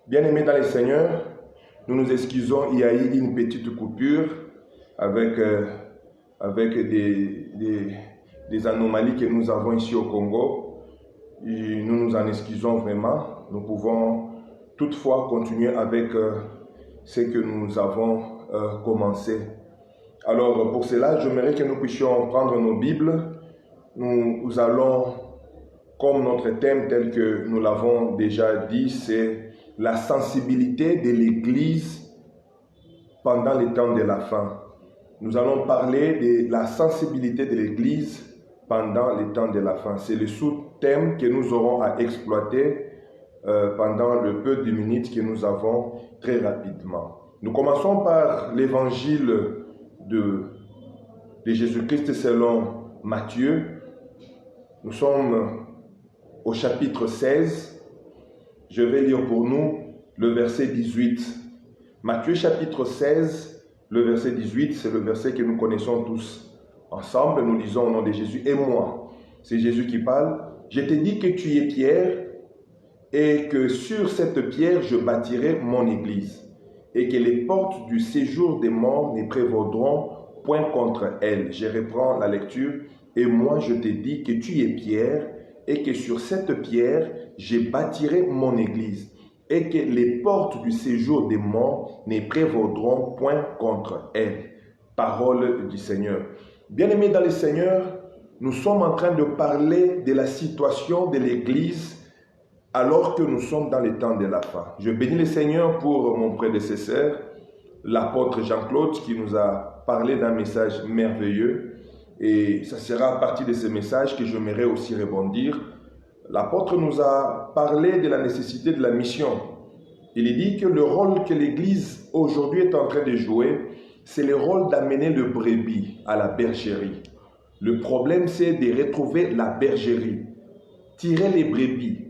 Bien-aimés dans le Seigneur, nous nous excusons, il y a eu une petite coupure avec des anomalies que nous avons ici au Congo. Et nous nous en excusons vraiment. Nous pouvons toutefois continuer avec ce que nous avons commencé. Alors pour cela, j'aimerais que nous puissions prendre nos Bibles. Nous allons, comme notre thème tel que nous l'avons déjà dit, c'est la sensibilité de l'Église pendant les temps de la fin. Nous allons parler de la sensibilité de l'Église pendant les temps de la fin. C'est le sous-thème que nous aurons à exploiter pendant le peu de minutes que nous avons très rapidement. Nous commençons par l'évangile de Jésus-Christ selon Matthieu. Nous sommes au chapitre 16. Je vais lire pour nous le verset 18. Matthieu chapitre 16, le verset 18, c'est le verset que nous connaissons tous. Ensemble, nous lisons au nom de Jésus. Et moi, c'est Jésus qui parle. Je te dis que tu es Pierre et que sur cette pierre, je bâtirai mon église et que les portes du séjour des morts ne prévaudront point contre elle. Je reprends la lecture. Et moi, je te dis que tu es Pierre et que sur cette pierre, je bâtirai mon église et que les portes du séjour des morts ne prévaudront point contre elle. Parole du Seigneur. Bien-aimés dans le Seigneur, nous sommes en train de parler de la situation de l'Église alors que nous sommes dans les temps de la fin. Je bénis le Seigneur pour mon prédécesseur, l'apôtre Jean-Claude, qui nous a parlé d'un message merveilleux. Et ça sera à partir de ce message que j'aimerais aussi rebondir. L'apôtre nous a parlé de la nécessité de la mission. Il dit que le rôle que l'Église aujourd'hui est en train de jouer, c'est le rôle d'amener le brebis à la bergerie. Le problème, c'est de retrouver la bergerie, tirer les brebis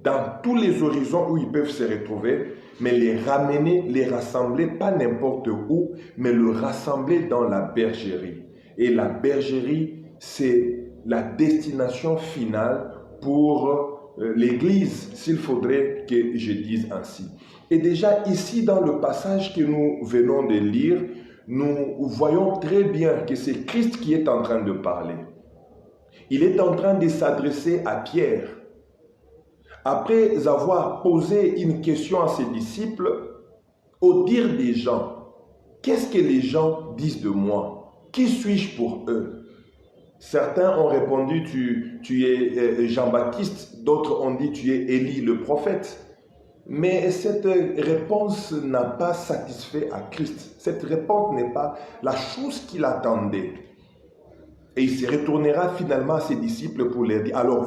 dans tous les horizons où ils peuvent se retrouver, mais les ramener, les rassembler, pas n'importe où, mais le rassembler dans la bergerie. Et la bergerie, c'est la destination finale pour l'Église, s'il faudrait que je dise ainsi. Et déjà ici, dans le passage que nous venons de lire, nous voyons très bien que c'est Christ qui est en train de parler. Il est en train de s'adresser à Pierre. Après avoir posé une question à ses disciples, au dire des gens, qu'est-ce que les gens disent de moi? Qui suis-je pour eux? Certains ont répondu, tu es Jean-Baptiste, d'autres ont dit, tu es Élie le prophète. Mais cette réponse n'a pas satisfait à Christ. Cette réponse n'est pas la chose qu'il attendait. Et il se retournera finalement à ses disciples pour leur dire, alors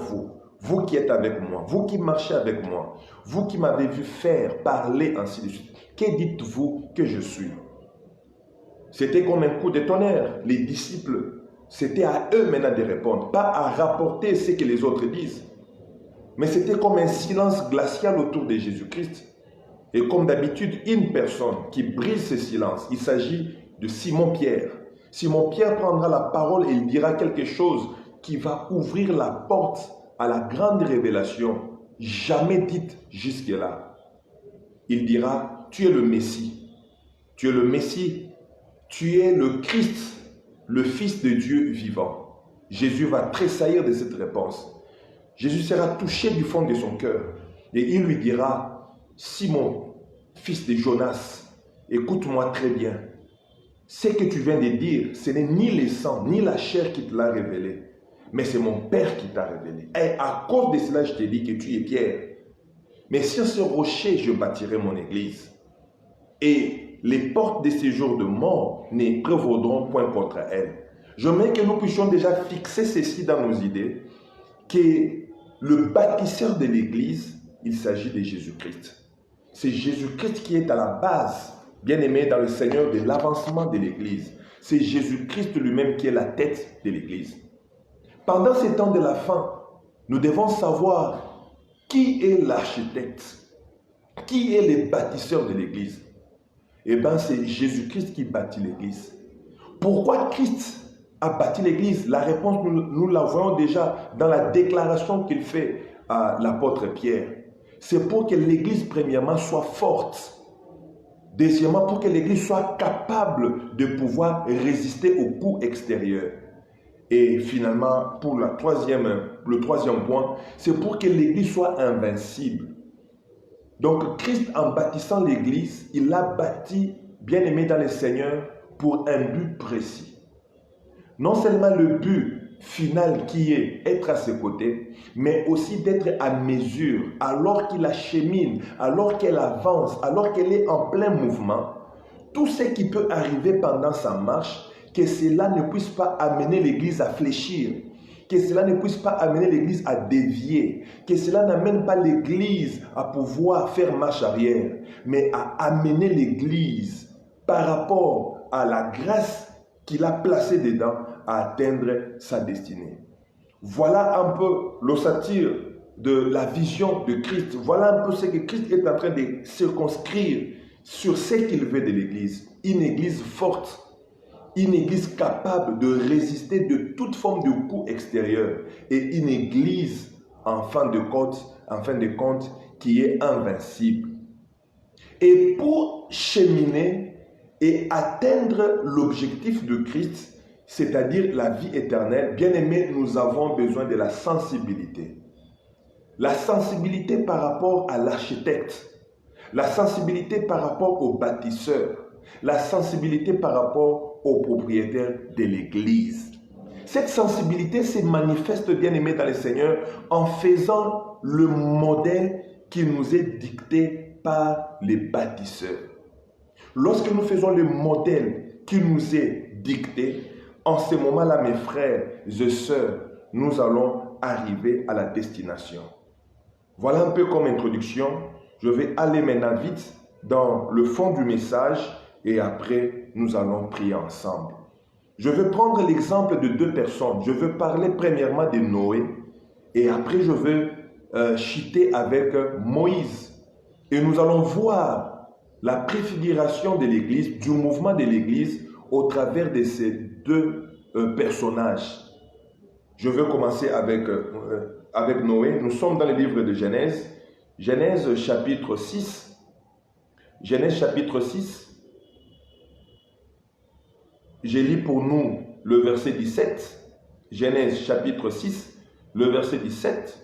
vous qui êtes avec moi, vous qui marchez avec moi, vous qui m'avez vu faire, parler, ainsi de suite, que dites-vous que je suis? C'était comme un coup de tonnerre. Les disciples, c'était à eux maintenant de répondre, pas à rapporter ce que les autres disent. Mais c'était comme un silence glacial autour de Jésus-Christ. Et comme d'habitude, une personne qui brise ce silence, il s'agit de Simon-Pierre. Simon-Pierre prendra la parole et il dira quelque chose qui va ouvrir la porte à la grande révélation, jamais dite jusque-là. Il dira, tu es le Messie. Tu es le Messie. Tu es le Christ, le Fils de Dieu vivant. Jésus va tressaillir de cette réponse. Jésus sera touché du fond de son cœur. Et il lui dira, Simon, fils de Jonas, écoute-moi très bien. Ce que tu viens de dire, ce n'est ni le sang, ni la chair qui te l'a révélé, mais c'est mon Père qui t'a révélé. Et à cause de cela, je te dis que tu es Pierre. Mais sur ce rocher, je bâtirai mon église. Et les portes de séjour de mort ne prévaudront point contre elle. J'aimerais que nous puissions déjà fixer ceci dans nos idées, que le bâtisseur de l'Église, il s'agit de Jésus-Christ. C'est Jésus-Christ qui est à la base, bien aimé dans le Seigneur, de l'avancement de l'Église. C'est Jésus-Christ lui-même qui est la tête de l'Église. Pendant ces temps de la fin, nous devons savoir qui est l'architecte, qui est le bâtisseur de l'Église. Eh bien, c'est Jésus-Christ qui bâtit l'Église. Pourquoi Christ a bâti l'Église? La réponse, nous la voyons déjà dans la déclaration qu'il fait à l'apôtre Pierre. c'est pour que l'Église, premièrement, soit forte. Deuxièmement, pour que l'Église soit capable de pouvoir résister aux coups extérieurs. Et finalement, pour le troisième point, c'est pour que l'Église soit invincible. Donc, Christ, en bâtissant l'Église, il l'a bâti, bien aimé dans le Seigneur, pour un but précis. Non seulement le but final qui est être à ses côtés, mais aussi d'être à mesure, alors qu'il achemine, alors qu'elle avance, alors qu'elle est en plein mouvement, tout ce qui peut arriver pendant sa marche, que cela ne puisse pas amener l'Église à fléchir, que cela ne puisse pas amener l'Église à dévier, que cela n'amène pas l'Église à pouvoir faire marche arrière, mais à amener l'Église par rapport à la grâce qu'il a placée dedans à atteindre sa destinée. Voilà un peu l'ossature de la vision de Christ. Voilà un peu ce que Christ est en train de circonscrire sur ce qu'il veut de l'Église. Une Église forte, une Église capable de résister de toute forme de coup extérieur et une Église, en fin de compte, qui est invincible. Et pour cheminer et atteindre l'objectif de Christ, c'est-à-dire la vie éternelle, bien aimé, nous avons besoin de la sensibilité. La sensibilité par rapport à l'architecte, la sensibilité par rapport au bâtisseur, la sensibilité par rapport au propriétaire de l'Église. Cette sensibilité se manifeste, bien aimé dans le Seigneur, en faisant le modèle qui nous est dicté par les bâtisseurs. Lorsque nous faisons le modèle qui nous est dicté, en ce moment-là, mes frères et sœurs, nous allons arriver à la destination. Voilà un peu comme introduction. Je vais aller maintenant vite dans le fond du message et après, nous allons prier ensemble. Je vais prendre l'exemple de deux personnes. Je vais parler premièrement de Noé et après, je vais chuter avec Moïse. Et nous allons voir la préfiguration de l'Église, du mouvement de l'Église au travers de ces deux personnages. Je vais commencer avec Noé. Nous sommes dans le livre de Genèse. Genèse chapitre 6. Genèse chapitre 6. Je lis pour nous le verset 17. Genèse chapitre 6, le verset 17.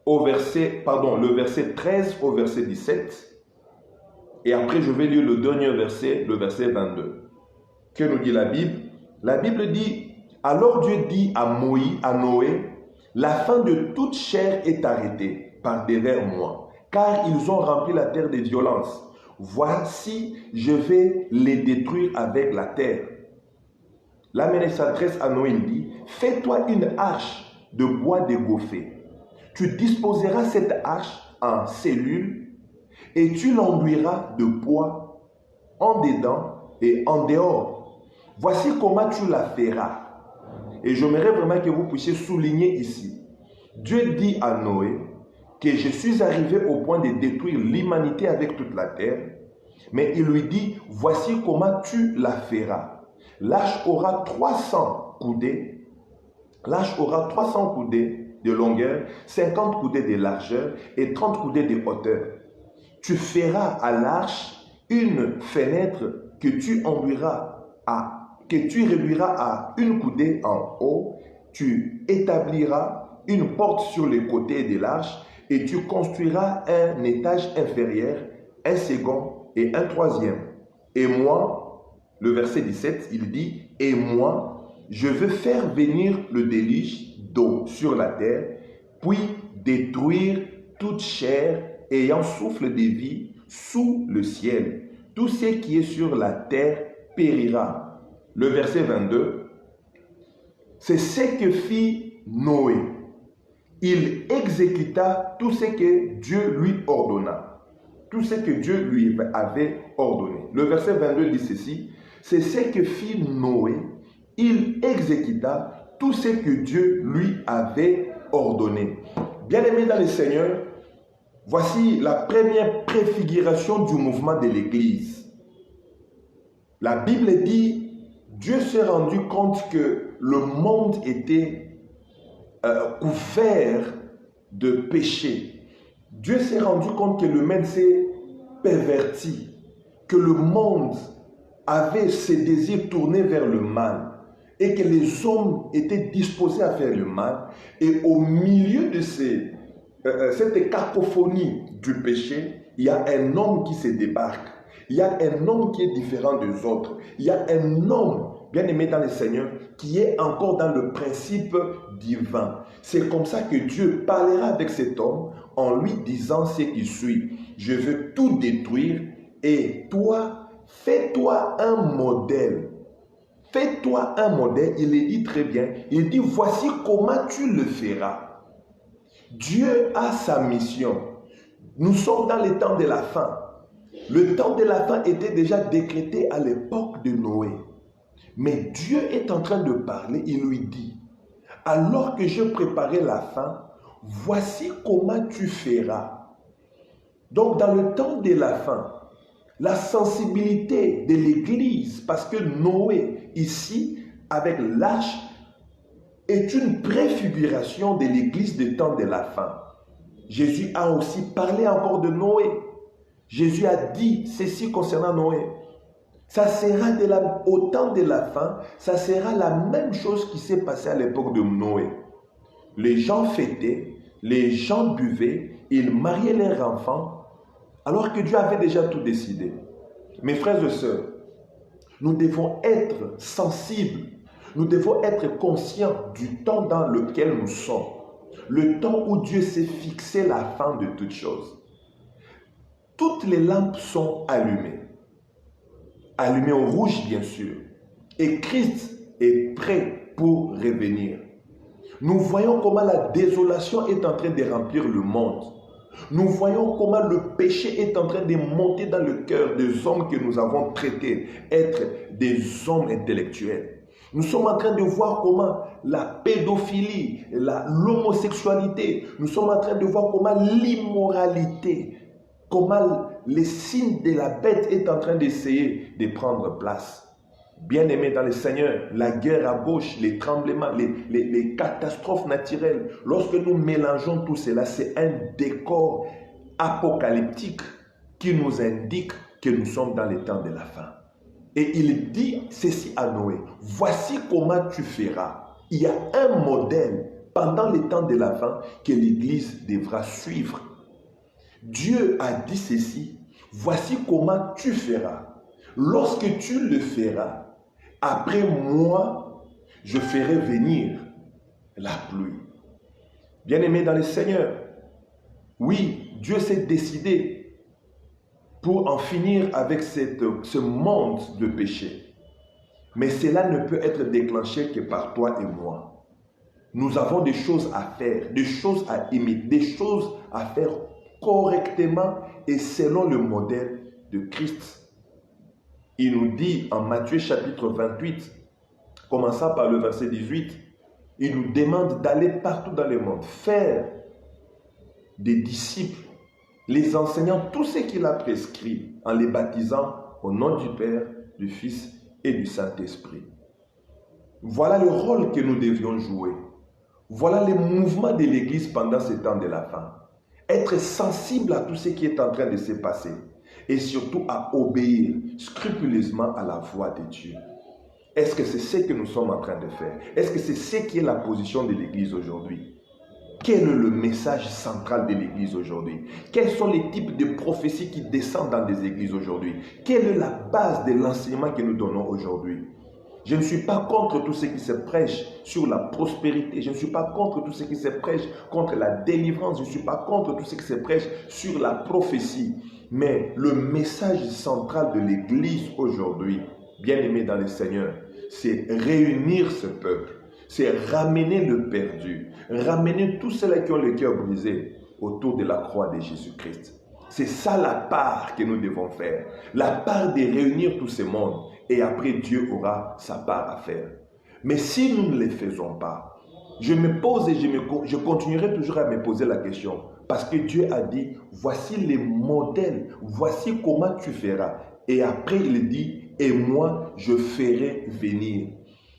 Le verset 13 au verset 17. Et après, je vais lire le dernier verset, le verset 22. Que nous dit la Bible? La Bible dit, alors Dieu dit à Noé, la fin de toute chair est arrêtée par devers moi, car ils ont rempli la terre de violence. Voici, je vais les détruire avec la terre. Là, il s'adresse à Noé, il dit, fais-toi une arche de bois dégoffé. Tu disposeras cette arche en cellules et tu l'enduiras de bois en dedans et en dehors. Voici comment tu la feras. Et j'aimerais vraiment que vous puissiez souligner ici. Dieu dit à Noé que je suis arrivé au point de détruire l'humanité avec toute la terre, mais il lui dit, voici comment tu la feras. L'arche aura 300 coudées. L'arche aura 300 coudées de longueur, 50 coudées de largeur et 30 coudées de hauteur. Tu feras à l'arche une fenêtre que tu réduiras à une coudée en haut. Tu établiras une porte sur les côtés de l'arche et tu construiras un étage inférieur, un second et un troisième. Et moi, le verset 17, il dit, et moi, je veux faire venir le déluge d'eau sur la terre, puis détruire toute chair ayant souffle de vie sous le ciel. Tout ce qui est sur la terre périra. Le verset 22, c'est ce que fit Noé. Il exécuta tout ce que Dieu lui ordonna. Tout ce que Dieu lui avait ordonné. Le verset 22 dit ceci, c'est ce que fit Noé. Il exécuta tout ce que Dieu lui avait ordonné. Bien-aimés dans le Seigneur, voici la première préfiguration du mouvement de l'Église. La Bible dit, Dieu s'est rendu compte que le monde était couvert de péché. Dieu s'est rendu compte que le monde s'est perverti, que le monde avait ses désirs tournés vers le mal et que les hommes étaient disposés à faire le mal. Et au milieu de cette cacophonie du péché, il y a un homme qui se débarque. Il y a un homme qui est différent des autres. Il y a un homme, bien aimé dans le Seigneur, qui est encore dans le principe divin. C'est comme ça que Dieu parlera avec cet homme en lui disant ce qui suit. Je veux tout détruire et toi, fais-toi un modèle. Fais-toi un modèle. Il le dit très bien. Il dit, voici comment tu le feras. Dieu a sa mission. Nous sommes dans le temps de la fin. Le temps de la fin était déjà décrété à l'époque de Noé. Mais Dieu est en train de parler, il lui dit, alors que je préparais la fin, voici comment tu feras. Donc dans le temps de la fin, la sensibilité de l'Église, parce que Noé, ici, avec l'arche, est une préfiguration de l'Église du temps de la fin. Jésus a aussi parlé encore de Noé. Jésus a dit ceci concernant Noé. Ça sera au temps de la fin, ça sera la même chose qui s'est passée à l'époque de Noé. Les gens fêtaient, les gens buvaient, ils mariaient leurs enfants, alors que Dieu avait déjà tout décidé. Mes frères et sœurs, nous devons être sensibles, nous devons être conscients du temps dans lequel nous sommes. Le temps où Dieu s'est fixé la fin de toutes choses. Toutes les lampes sont allumées. Allumées au rouge, bien sûr. Et Christ est prêt pour revenir. Nous voyons comment la désolation est en train de remplir le monde. Nous voyons comment le péché est en train de monter dans le cœur des hommes que nous avons traités, être des hommes intellectuels. Nous sommes en train de voir comment la pédophilie, l'homosexualité, nous sommes en train de voir comment l'immoralité, comment les signes de la bête est en train d'essayer de prendre place. Bien-aimés dans le Seigneur, la guerre à gauche, les tremblements, les catastrophes naturelles, lorsque nous mélangeons tout cela, c'est un décor apocalyptique qui nous indique que nous sommes dans les temps de la fin. Et il dit ceci à Noé, voici comment tu feras. Il y a un modèle pendant les temps de la fin que l'Église devra suivre. Dieu a dit ceci, voici comment tu feras. Lorsque tu le feras, après moi, je ferai venir la pluie. Bien-aimés dans le Seigneur, oui, Dieu s'est décidé pour en finir avec ce monde de péché. Mais cela ne peut être déclenché que par toi et moi. Nous avons des choses à faire, des choses à imiter, des choses à faire correctement et selon le modèle de Christ. Il nous dit en Matthieu chapitre 28, commençant par le verset 18, il nous demande d'aller partout dans le monde, faire des disciples, les enseignant tout ce qu'il a prescrit, en les baptisant au nom du Père, du Fils et du Saint-Esprit. Voilà le rôle que nous devions jouer. Voilà les mouvements de l'Église pendant ce temps de la fin. Être sensible à tout ce qui est en train de se passer et surtout à obéir scrupuleusement à la voix de Dieu. Est-ce que c'est ce que nous sommes en train de faire? Est-ce que c'est ce qui est la position de l'Église aujourd'hui? Quel est le message central de l'Église aujourd'hui? Quels sont les types de prophéties qui descendent dans des églises aujourd'hui? Quelle est la base de l'enseignement que nous donnons aujourd'hui? Je ne suis pas contre tout ce qui se prêche sur la prospérité. Je ne suis pas contre tout ce qui se prêche contre la délivrance. Je ne suis pas contre tout ce qui se prêche sur la prophétie. Mais le message central de l'Église aujourd'hui, bien-aimé dans le Seigneur, c'est réunir ce peuple. C'est ramener le perdu, ramener tous ceux qui ont le cœur brisé autour de la croix de Jésus-Christ. C'est ça la part que nous devons faire. La part de réunir tous ces mondes. Et après, Dieu aura sa part à faire. Mais si nous ne le faisons pas, je me pose et je continuerai toujours à me poser la question. Parce que Dieu a dit, voici les modèles, voici comment tu feras. Et après, il dit, et moi, je ferai venir.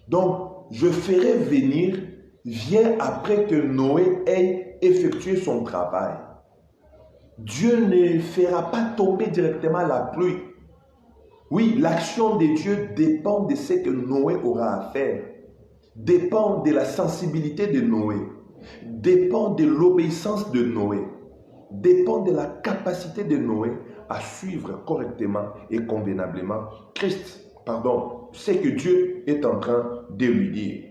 Donc, je ferai venir vient après que Noé ait effectué son travail. Dieu ne fera pas tomber directement la pluie. Oui, l'action de Dieu dépend de ce que Noé aura à faire, dépend de la sensibilité de Noé, dépend de l'obéissance de Noé, dépend de la capacité de Noé à suivre correctement et convenablement ce que Dieu est en train de lui dire.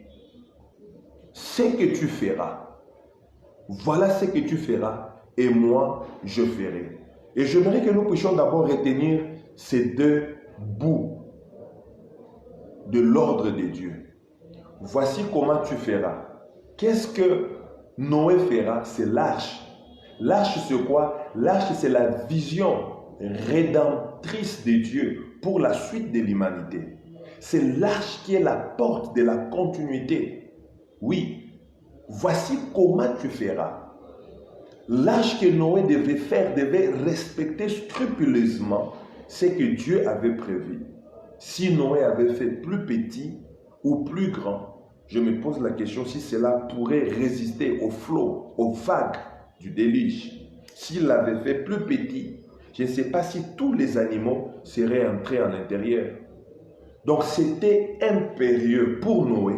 Ce que tu feras, voilà ce que tu feras, et moi je ferai. Et j'aimerais que nous puissions d'abord retenir ces deux bouts de l'ordre de Dieu. Voici comment tu feras. Qu'est-ce que Noé fera? C'est l'arche. L'arche, c'est quoi? L'arche, c'est la vision rédemptrice de Dieu pour la suite de l'humanité. C'est l'arche qui est la porte de la continuité. Oui, voici comment tu feras. L'arche que Noé devait faire devait respecter scrupuleusement ce que Dieu avait prévu. Si Noé avait fait plus petit ou plus grand, je me pose la question si cela pourrait résister au flot, aux vagues du déluge. S'il l'avait fait plus petit, je ne sais pas si tous les animaux seraient entrés à l'intérieur. Donc c'était impérieux pour Noé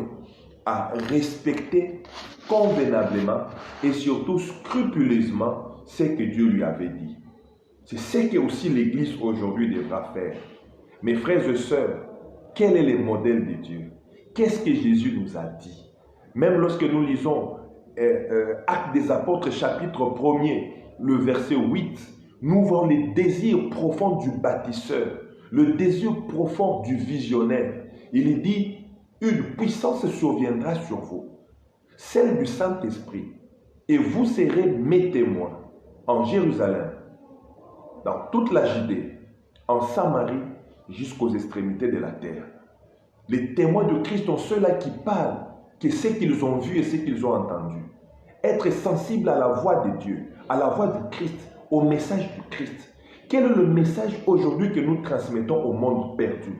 à respecter convenablement et surtout scrupuleusement ce que Dieu lui avait dit. C'est ce que aussi l'Église aujourd'hui devra faire. Mes frères et sœurs, quel est le modèle de Dieu? Qu'est-ce que Jésus nous a dit? Même lorsque nous lisons Actes des Apôtres, chapitre 1er, le verset 8, nous voyons les désirs profonds du bâtisseur, le désir profond du visionnaire. Il dit, une puissance surviendra sur vous, celle du Saint-Esprit, et vous serez mes témoins en Jérusalem, dans toute la Judée, en Samarie, jusqu'aux extrémités de la terre. Les témoins de Christ sont ceux-là qui parlent, que ce qu'ils ont vu et ce qu'ils ont entendu. Être sensible à la voix de Dieu, à la voix du Christ, au message du Christ. Quel est le message aujourd'hui que nous transmettons au monde perdu?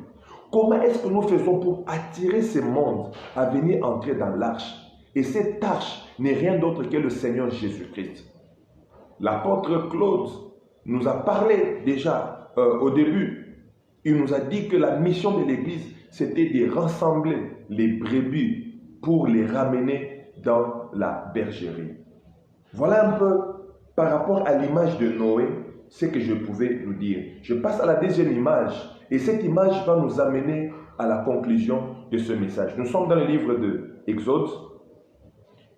Comment est-ce que nous faisons pour attirer ce monde à venir entrer dans l'arche? Et cette arche n'est rien d'autre que le Seigneur Jésus-Christ. L'apôtre Claude nous a parlé déjà au début. Il nous a dit que la mission de l'Église, c'était de rassembler les brebis pour les ramener dans la bergerie. Voilà un peu par rapport à l'image de Noé, ce que je pouvais nous dire. Je passe à la deuxième image et cette image va nous amener à la conclusion de ce message. Nous sommes dans le livre de Exode,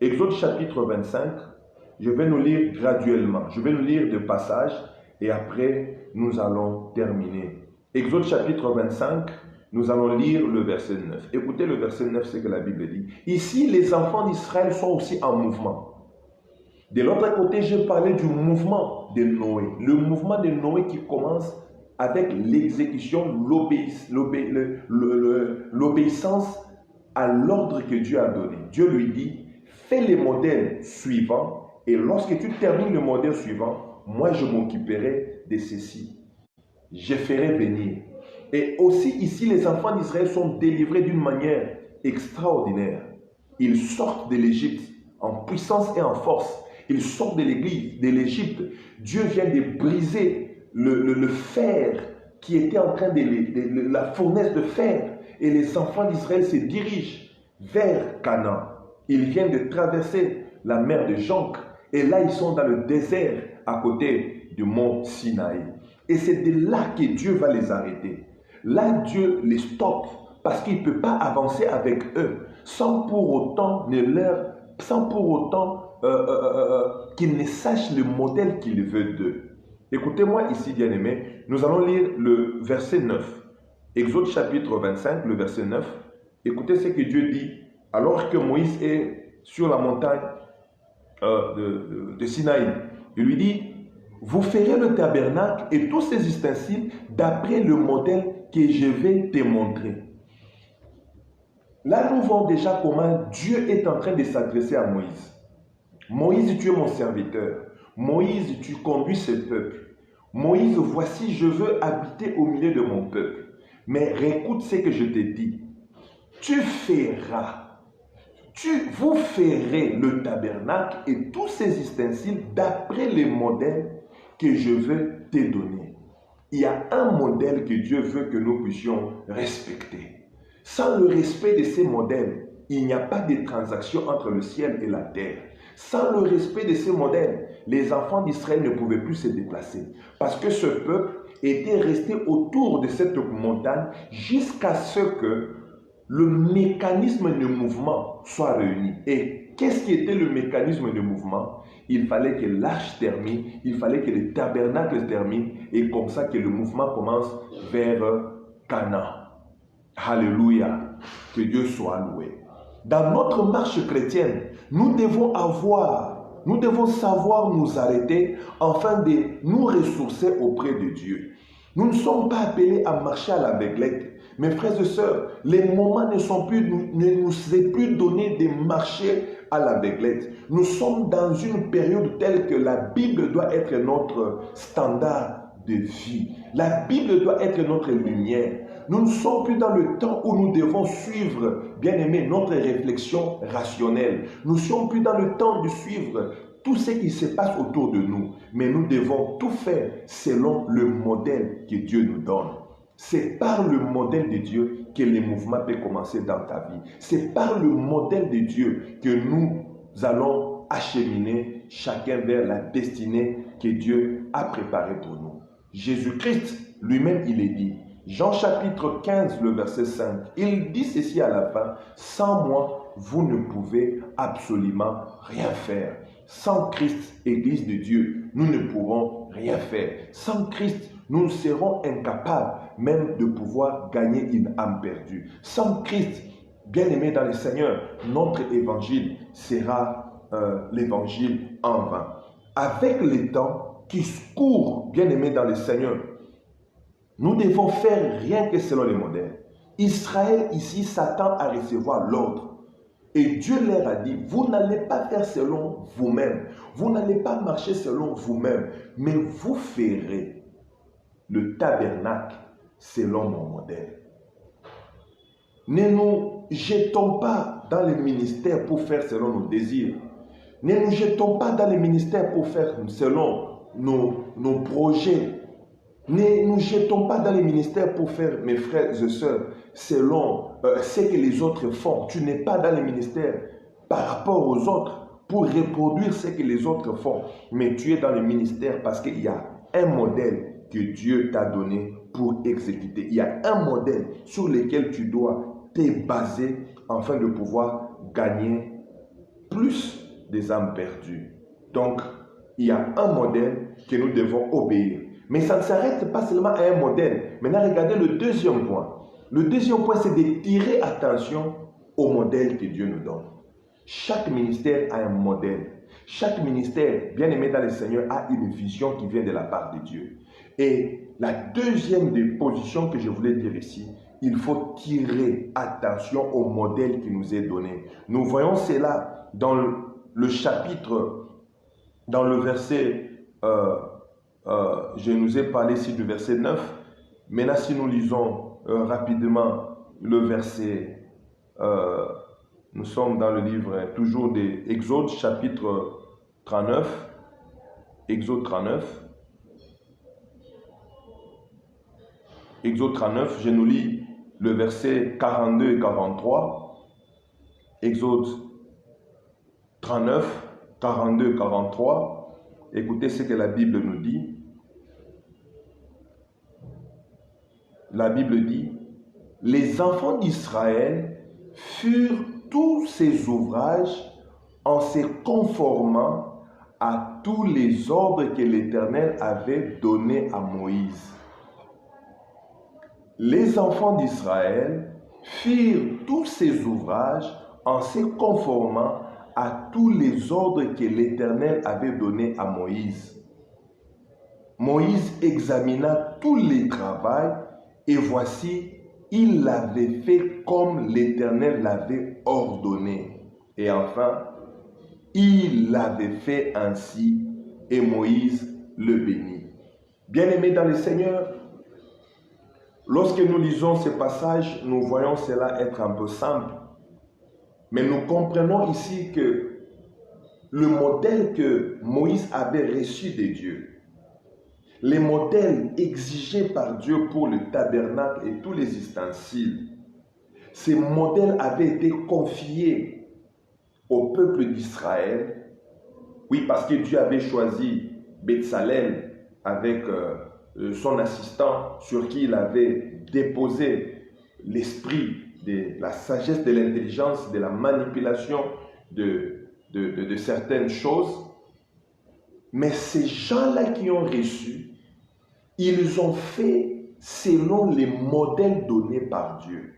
Exode chapitre 25. Je vais nous lire graduellement. Je vais nous lire de passages et après nous allons terminer. Exode chapitre 25, nous allons lire le verset 9. Écoutez le verset 9, c'est que la Bible dit. Ici, les enfants d'Israël sont aussi en mouvement. De l'autre côté, j'ai parlé du mouvement de Noé. Le mouvement de Noé qui commence avec l'exécution, l'obéissance à l'ordre que Dieu a donné. Dieu lui dit, fais les modèles suivants et lorsque tu termines le modèle suivant, moi je m'occuperai de ceci. Je ferai venir. Et aussi ici, les enfants d'Israël sont délivrés d'une manière extraordinaire. Ils sortent de l'Égypte en puissance et en force. Ils sortent de l'Égypte. Dieu vient de briser le fer qui était en train de la fournaise de fer. Et les enfants d'Israël se dirigent vers Canaan. Ils viennent de traverser la mer de Jonque. Et là, ils sont dans le désert à côté du mont Sinaï. Et c'est de là que Dieu va les arrêter. Là, Dieu les stoppe parce qu'il ne peut pas avancer avec eux sans pour autant qu'ils ne sachent le modèle qu'il veut d'eux. Écoutez-moi ici, bien-aimés, nous allons lire le verset 9. Exode chapitre 25, le verset 9. Écoutez ce que Dieu dit alors que Moïse est sur la montagne de Sinaï. Il lui dit, vous ferez le tabernacle et tous ses ustensiles d'après le modèle que je vais te montrer. Là, nous voyons déjà comment Dieu est en train de s'adresser à Moïse. Moïse, tu es mon serviteur. Moïse, tu conduis ce peuple. Moïse, voici, je veux habiter au milieu de mon peuple. Mais écoute ce que je te dis. Vous ferez le tabernacle et tous ses ustensiles d'après les modèles que je veux te donner. Il y a un modèle que Dieu veut que nous puissions respecter. Sans le respect de ces modèles, il n'y a pas de transaction entre le ciel et la terre. Sans le respect de ces modèles, les enfants d'Israël ne pouvaient plus se déplacer. Parce que ce peuple était resté autour de cette montagne jusqu'à ce que le mécanisme de mouvement soit réuni. Et qu'est-ce qui était le mécanisme de mouvement? Il fallait que l'arche termine, il fallait que le tabernacle termine, et comme ça que le mouvement commence vers Canaan. Alléluia, que Dieu soit loué. Dans notre marche chrétienne, nous devons savoir nous arrêter afin de nous ressourcer auprès de Dieu. Nous ne sommes pas appelés à marcher à l'aveuglette. Mes frères et sœurs, les moments ne nous est plus donné de marcher à l'aveuglette. Nous sommes dans une période telle que la Bible doit être notre standard de vie. La Bible doit être notre lumière. Nous ne sommes plus dans le temps où nous devons suivre, bien aimé, notre réflexion rationnelle. Nous ne sommes plus dans le temps de suivre tout ce qui se passe autour de nous. Mais nous devons tout faire selon le modèle que Dieu nous donne. C'est par le modèle de Dieu que les mouvements peuvent commencer dans ta vie. C'est par le modèle de Dieu que nous allons acheminer chacun vers la destinée que Dieu a préparée pour nous. Jésus-Christ lui-même, il est dit, Jean chapitre 15, le verset 5, il dit ceci à la fin, « Sans moi, vous ne pouvez absolument rien faire. Sans Christ, Église de Dieu, nous ne pourrons rien faire. Sans Christ, nous serons incapables même de pouvoir gagner une âme perdue. Sans Christ, bien-aimé dans le Seigneur, notre évangile sera l'évangile en vain. » Avec le temps qui court, bien-aimé dans le Seigneur, nous devons faire rien que selon les modèles. Israël ici s'attend à recevoir l'ordre. Et Dieu leur a dit, vous n'allez pas faire selon vous-même. Vous n'allez pas marcher selon vous-même. Mais vous ferez le tabernacle selon mon modèle. Ne nous jetons pas dans le ministère pour faire selon nos désirs. Ne nous jetons pas dans le ministère pour faire selon nos projets. Ne nous jetons pas dans les ministères pour faire, mes frères et sœurs, selon ce que les autres font. Tu n'es pas dans les ministères par rapport aux autres pour reproduire ce que les autres font. Mais tu es dans le ministère parce qu'il y a un modèle que Dieu t'a donné pour exécuter. Il y a un modèle sur lequel tu dois te baser afin de pouvoir gagner plus des âmes perdues. Donc, il y a un modèle que nous devons obéir. Mais ça ne s'arrête pas seulement à un modèle. Maintenant, regardez le deuxième point. Le deuxième point, c'est de tirer attention au modèle que Dieu nous donne. Chaque ministère a un modèle. Chaque ministère, bien aimé dans le Seigneur, a une vision qui vient de la part de Dieu. Et la deuxième des positions que je voulais dire ici, il faut tirer attention au modèle qui nous est donné. Nous voyons cela dans le chapitre, dans le verset... je nous ai parlé ici du verset 9. Maintenant, si nous lisons rapidement le verset, nous sommes dans le livre toujours des Exode, chapitre 39. Exode 39. Exode 39, je nous lis le verset 42 et 43. Exode 39, 42 et 43. Écoutez ce que la Bible nous dit. La Bible dit, « Les enfants d'Israël furent tous ces ouvrages en se conformant à tous les ordres que l'Éternel avait donnés à Moïse. » Les enfants d'Israël firent tous ces ouvrages en se conformant à tous les ordres que l'Éternel avait donnés à Moïse. Moïse examina tous les travaux et voici, il l'avait fait comme l'Éternel l'avait ordonné. Et enfin, il l'avait fait ainsi et Moïse le bénit. Bien-aimés dans le Seigneur, lorsque nous lisons ce passage, nous voyons cela être un peu simple. Mais nous comprenons ici que le modèle que Moïse avait reçu de Dieu, les modèles exigés par Dieu pour le tabernacle et tous les ustensiles, ces modèles avaient été confiés au peuple d'Israël. Oui, parce que Dieu avait choisi Betsalel avec son assistant sur qui il avait déposé l'esprit de la sagesse, de l'intelligence, de la manipulation de certaines choses. Mais ces gens-là qui ont reçu, ils ont fait selon les modèles donnés par Dieu.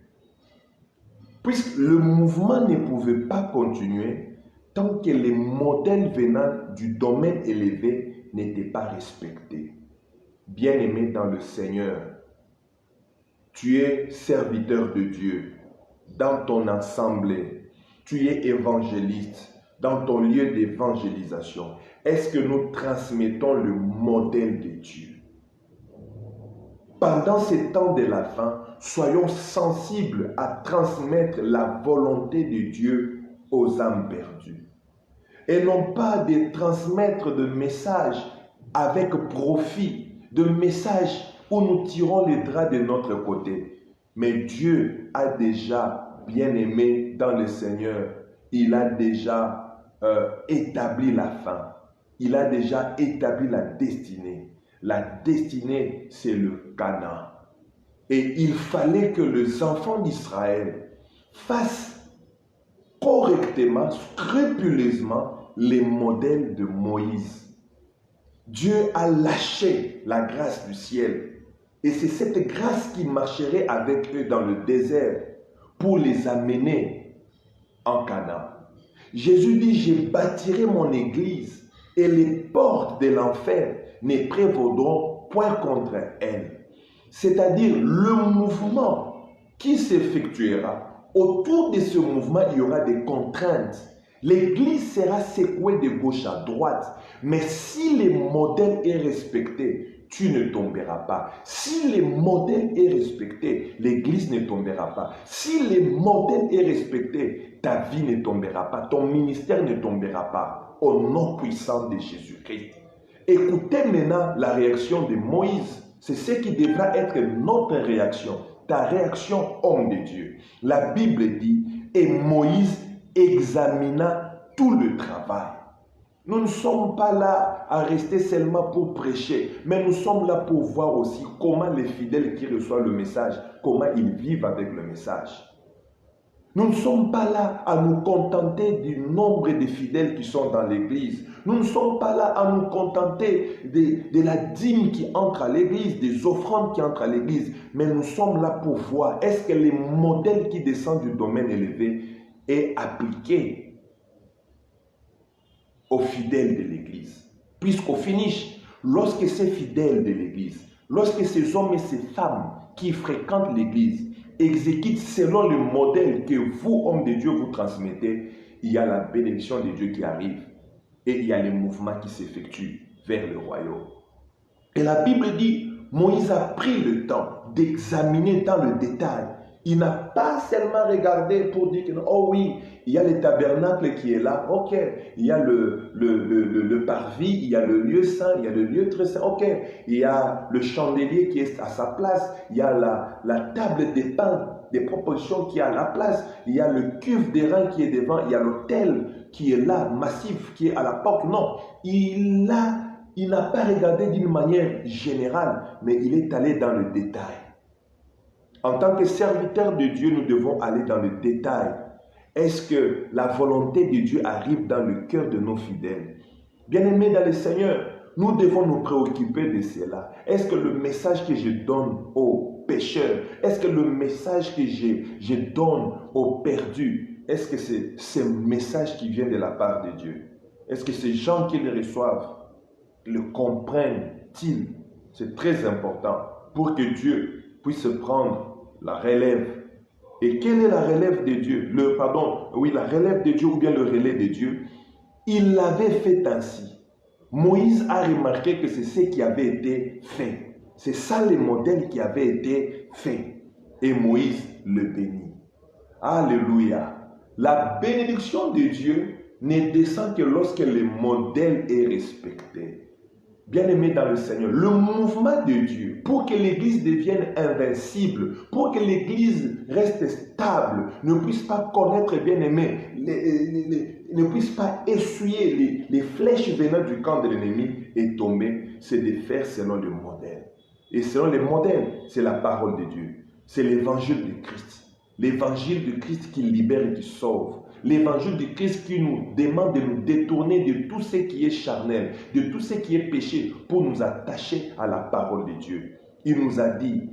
Puisque le mouvement ne pouvait pas continuer tant que les modèles venant du domaine élevé n'étaient pas respectés. Bien-aimé dans le Seigneur, tu es serviteur de Dieu dans ton assemblée, tu es évangéliste dans ton lieu d'évangélisation. Est-ce que nous transmettons le modèle de Dieu? Pendant ces temps de la fin, soyons sensibles à transmettre la volonté de Dieu aux âmes perdues. Et non pas de transmettre de messages avec profit, de messages où nous tirons les draps de notre côté. Mais Dieu a déjà, bien aimé dans le Seigneur, il a déjà établi la fin. Il a déjà établi la destinée. La destinée, c'est le Canaan. Et il fallait que les enfants d'Israël fassent correctement, scrupuleusement les modèles de Moïse. Dieu a lâché la grâce du ciel. Et c'est cette grâce qui marcherait avec eux dans le désert pour les amener en Canaan. Jésus dit, je bâtirai mon église et les portes de l'enfer ne prévaudront point contre elle. C'est-à-dire le mouvement qui s'effectuera, autour de ce mouvement, il y aura des contraintes. L'église sera secouée de gauche à droite, mais si le modèle est respecté, tu ne tomberas pas. Si le modèle est respecté, l'église ne tombera pas. Si le modèle est respecté, ta vie ne tombera pas, ton ministère ne tombera pas, au nom puissant de Jésus-Christ. Écoutez maintenant la réaction de Moïse. C'est ce qui devra être notre réaction, ta réaction, homme de Dieu. La Bible dit, et Moïse examina tout le travail. Nous ne sommes pas là à rester seulement pour prêcher, mais nous sommes là pour voir aussi comment les fidèles qui reçoivent le message, comment ils vivent avec le message. Nous ne sommes pas là à nous contenter du nombre de fidèles qui sont dans l'église. Nous ne sommes pas là à nous contenter de la dîme qui entre à l'église, des offrandes qui entrent à l'église. Mais nous sommes là pour voir, est-ce que les modèles qui descendent du domaine élevé est appliqué aux fidèles de l'église? Puisqu'au finish, lorsque ces fidèles de l'église, lorsque ces hommes et ces femmes qui fréquentent l'église, exécute selon le modèle que vous, hommes de Dieu, vous transmettez, il y a la bénédiction de Dieu qui arrive et il y a le mouvement qui s'effectue vers le royaume. Et la Bible dit, Moïse a pris le temps d'examiner dans le détail. Il n'a pas seulement regardé pour dire que, oh oui, il y a le tabernacle qui est là, ok, il y a le parvis, il y a le lieu saint, il y a le lieu très saint, ok, il y a le chandelier qui est à sa place, il y a la table des pains, des propositions qui est à la place, il y a le cuve d'airain qui est devant, il y a l'autel qui est là, massif, qui est à la porte. Non, il n'a pas regardé d'une manière générale, mais il est allé dans le détail. En tant que serviteurs de Dieu, nous devons aller dans le détail. Est-ce que la volonté de Dieu arrive dans le cœur de nos fidèles? Bien-aimés dans le Seigneur, nous devons nous préoccuper de cela. Est-ce que le message que je donne aux pécheurs, est-ce que le message que je donne aux perdus, est-ce que c'est ce message qui vient de la part de Dieu? Est-ce que ces gens qui le reçoivent le comprennent-ils? C'est très important pour que Dieu puisse prendre la relève. Et quelle est la relève de Dieu? La relève de Dieu ou bien le relais de Dieu. Il l'avait fait ainsi. Moïse a remarqué que c'est ce qui avait été fait. C'est ça le modèle qui avait été fait. Et Moïse le bénit. Alléluia. La bénédiction de Dieu ne descend que lorsque le modèle est respecté. Bien-aimés dans le Seigneur, le mouvement de Dieu, pour que l'Église devienne invincible, pour que l'Église reste stable, ne puisse pas connaître, bien-aimés, ne puisse pas essuyer les flèches venant du camp de l'ennemi et tomber, c'est de faire selon le modèle. Et selon le modèle, c'est la parole de Dieu. C'est l'évangile de Christ. L'évangile de Christ qui libère et qui sauve. L'évangile de Christ qui nous demande de nous détourner de tout ce qui est charnel, de tout ce qui est péché, pour nous attacher à la parole de Dieu. Il nous a dit,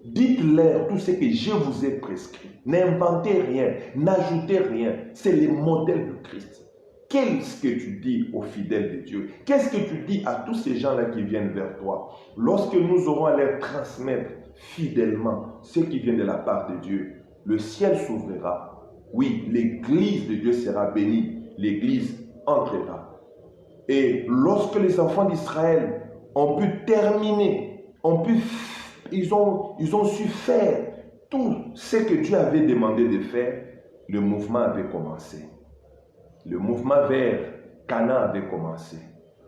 dites-leur tout ce que je vous ai prescrit. N'inventez rien, n'ajoutez rien. C'est le modèle de Christ. Qu'est-ce que tu dis aux fidèles de Dieu? Qu'est-ce que tu dis à tous ces gens-là qui viennent vers toi? Lorsque nous aurons à leur transmettre fidèlement ce qui vient de la part de Dieu, le ciel s'ouvrira. Oui, l'Église de Dieu sera bénie. L'Église entrera. Et lorsque les enfants d'Israël ont pu terminer, ils ont su faire tout ce que Dieu avait demandé de faire, le mouvement avait commencé. Le mouvement vers Canaan avait commencé.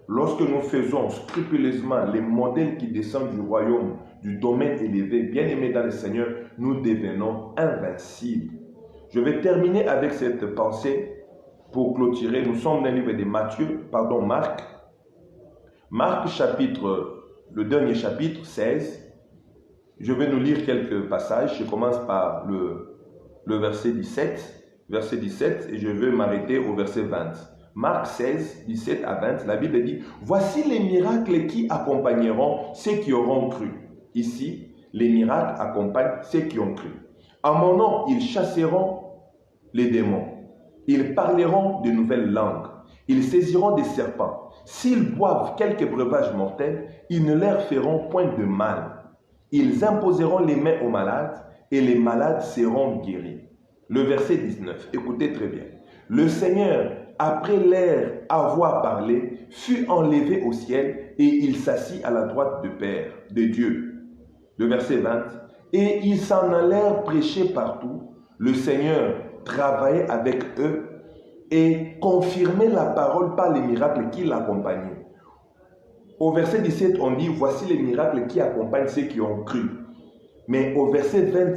Lorsque nous faisons scrupuleusement les modèles qui descendent du royaume, du domaine élevé, bien aimés dans le Seigneur, nous devenons invincibles. Je vais terminer avec cette pensée pour clôturer. Nous sommes dans le livre de Marc. Marc chapitre, le dernier chapitre, 16. Je vais nous lire quelques passages. Je commence par le verset 17. Verset 17 et je vais m'arrêter au verset 20. Marc 16, 17 à 20, la Bible dit « Voici les miracles qui accompagneront ceux qui auront cru. » Ici, les miracles accompagnent ceux qui ont cru. En mon nom, ils chasseront les démons. Ils parleront de nouvelles langues. Ils saisiront des serpents. S'ils boivent quelques breuvages mortels, ils ne leur feront point de mal. Ils imposeront les mains aux malades et les malades seront guéris. Le verset 19, écoutez très bien. Le Seigneur, après leur avoir parlé, fut enlevé au ciel et il s'assit à la droite de Dieu. Le verset 20, et ils s'en allèrent prêcher partout. Le Seigneur travaillait avec eux et confirmait la parole par les miracles qui l'accompagnaient. Au verset 17, on dit, voici les miracles qui accompagnent ceux qui ont cru. Mais au verset 20,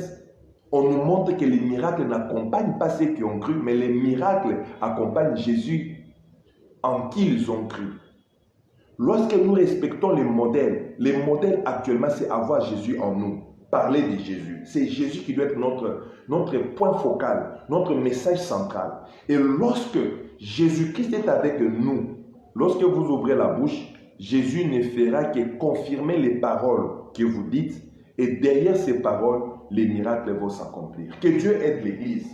on nous montre que les miracles n'accompagnent pas ceux qui ont cru, mais les miracles accompagnent Jésus en qui ils ont cru. Lorsque nous respectons les modèles actuellement, c'est avoir Jésus en nous, parler de Jésus. C'est Jésus qui doit être notre point focal, notre message central. Et lorsque Jésus-Christ est avec nous, lorsque vous ouvrez la bouche, Jésus ne fera que confirmer les paroles que vous dites, et derrière ces paroles, les miracles vont s'accomplir. Que Dieu aide l'Église.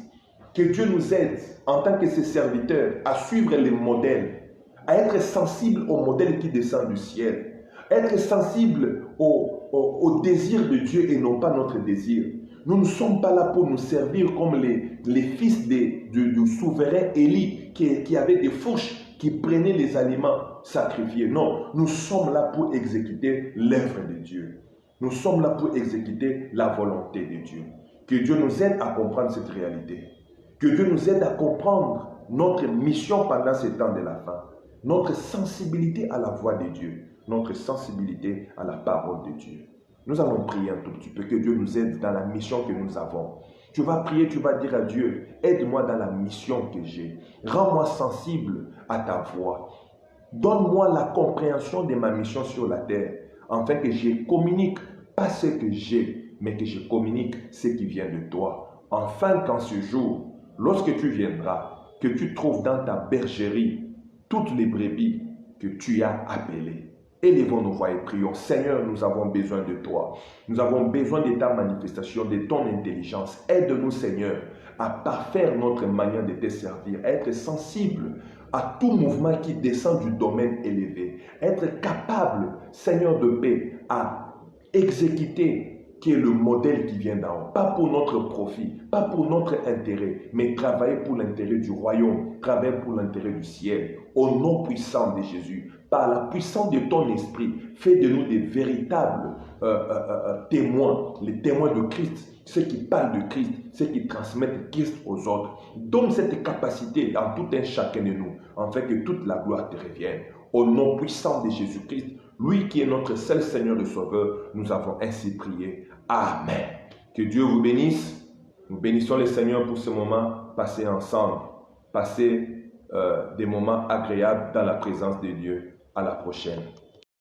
Que Dieu nous aide en tant que ses serviteurs à suivre les modèles, à être sensible au modèle qui descend du ciel, être sensible au désir de Dieu et non pas notre désir. Nous ne sommes pas là pour nous servir comme les fils du souverain Élie qui avait des fourches qui prenaient les aliments sacrifiés. Non, nous sommes là pour exécuter l'œuvre de Dieu. Nous sommes là pour exécuter la volonté de Dieu. Que Dieu nous aide à comprendre cette réalité. Que Dieu nous aide à comprendre notre mission pendant ces temps de la fin. Notre sensibilité à la voix de Dieu. Notre sensibilité à la parole de Dieu. Nous allons prier un tout petit peu. Que Dieu nous aide dans la mission que nous avons. Tu vas prier, tu vas dire à Dieu, aide-moi dans la mission que j'ai. Rends-moi sensible à ta voix. Donne-moi la compréhension de ma mission sur la terre. Afin que je communique pas ce que j'ai, mais que je communique ce qui vient de toi. Enfin qu'en ce jour, lorsque tu viendras, que tu trouves dans ta bergerie toutes les brebis que tu as appelées. Élevons nos voix et prions. Seigneur, nous avons besoin de toi. Nous avons besoin de ta manifestation, de ton intelligence. Aide-nous, Seigneur, à parfaire notre manière de te servir, à être sensible à tout mouvement qui descend du domaine élevé. Être capable, Seigneur de paix, à exécuter qui est le modèle qui vient d'en haut. Pas pour notre profit, pas pour notre intérêt, mais travailler pour l'intérêt du royaume, travailler pour l'intérêt du ciel. Au nom puissant de Jésus, par la puissance de ton esprit, fais de nous des véritables témoins, les témoins de Christ, ceux qui parlent de Christ, ceux qui transmettent Christ aux autres. Donne cette capacité en tout un chacun de nous, afin que toute la gloire te revienne. Au nom puissant de Jésus-Christ, lui qui est notre seul Seigneur et Sauveur, nous avons ainsi prié. Amen. Que Dieu vous bénisse. Nous bénissons le Seigneur pour ce moment passé ensemble. Passer des moments agréables dans la présence de Dieu. À la prochaine.